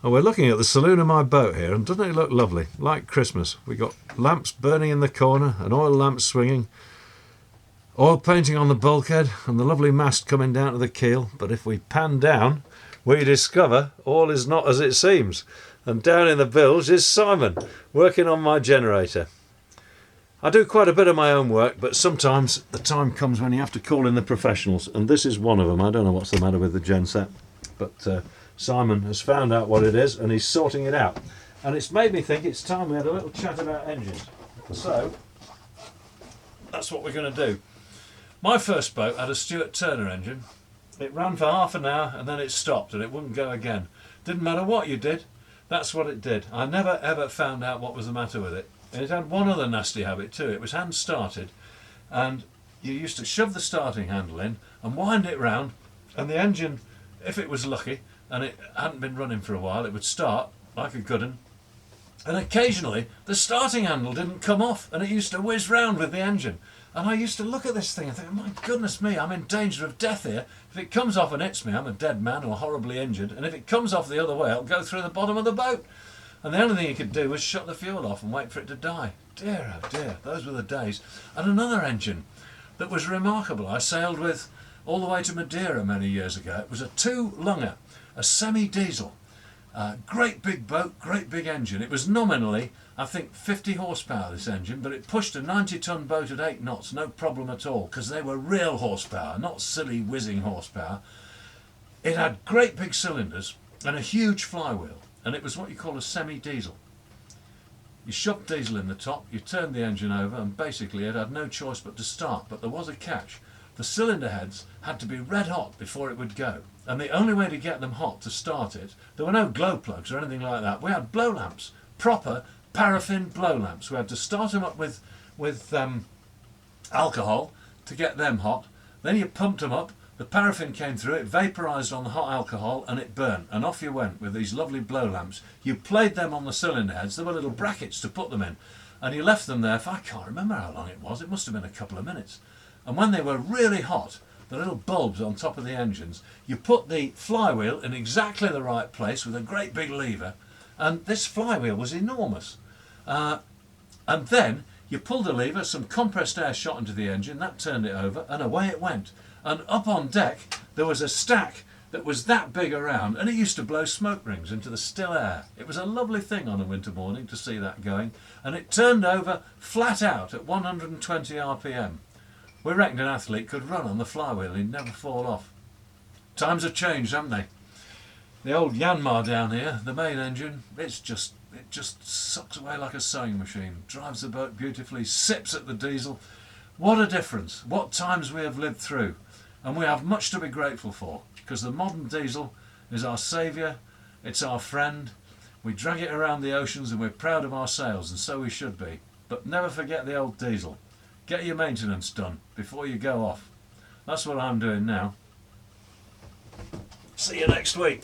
Oh, we're looking at the saloon of my boat here, and doesn't it look lovely? Like Christmas. We got lamps burning in the corner, an oil lamp swinging, oil painting on the bulkhead, and the lovely mast coming down to the keel. But if we pan down, we discover all is not as it seems. And down in the bilge is Simon, working on my generator. I do quite a bit of my own work, but sometimes the time comes when you have to call in the professionals, and this is one of them. I don't know what's the matter with the genset, but Simon has found out what it is and he's sorting it out. And it's made me think it's time we had a little chat about engines. So, that's what we're going to do. My first boat had a Stuart Turner engine. It ran for half an hour and then it stopped and it wouldn't go again. Didn't matter what you did, that's what it did. I never ever found out what was the matter with it. And it had one other nasty habit too. It was hand started, and you used to shove the starting handle in and wind it round, and the engine, if it was lucky and it hadn't been running for a while, it would start like a good one. And occasionally the starting handle didn't come off and it used to whiz round with the engine. And I used to look at this thing and think, my goodness me, I'm in danger of death here. If it comes off and hits me, I'm a dead man or horribly injured. And if it comes off the other way, it'll go through the bottom of the boat. And the only thing you could do was shut the fuel off and wait for it to die. Dear, oh dear, those were the days. And another engine that was remarkable, I sailed with all the way to Madeira many years ago. It was a two-lunger, a semi-diesel. Great big boat, great big engine. It was nominally, I think, 50 horsepower, this engine, but it pushed a 90-ton boat at 8 knots, no problem at all, because they were real horsepower, not silly whizzing horsepower. It had great big cylinders and a huge flywheel. And it was what you call a semi-diesel. You shoved diesel in the top, you turned the engine over, and basically it had no choice but to start. But there was a catch. The cylinder heads had to be red hot before it would go. And the only way to get them hot to start it, there were no glow plugs or anything like that. We had blow lamps, proper paraffin blow lamps. We had to start them up with alcohol to get them hot. Then you pumped them up. The paraffin came through, it vaporised on the hot alcohol and it burnt, and off you went with these lovely blow lamps. You played them on the cylinder heads, there were little brackets to put them in, and you left them there for, I can't remember how long it was, it must have been a couple of minutes. And when they were really hot, the little bulbs on top of the engines, you put the flywheel in exactly the right place with a great big lever, and this flywheel was enormous. And then you pulled the lever, some compressed air shot into the engine, that turned it over, and away it went. And up on deck there was a stack that was that big around, and it used to blow smoke rings into the still air. It was a lovely thing on a winter morning to see that going, and it turned over flat out at 120 RPM. We reckoned an athlete could run on the flywheel, he'd never fall off. Times have changed, haven't they? The old Yanmar down here, the main engine, it just sucks away like a sewing machine, drives the boat beautifully, sips at the diesel. What a difference, what times we have lived through. And we have much to be grateful for, because the modern diesel is our saviour, it's our friend. We drag it around the oceans and we're proud of our sails, and so we should be. But never forget the old diesel. Get your maintenance done before you go off. That's what I'm doing now. See you next week.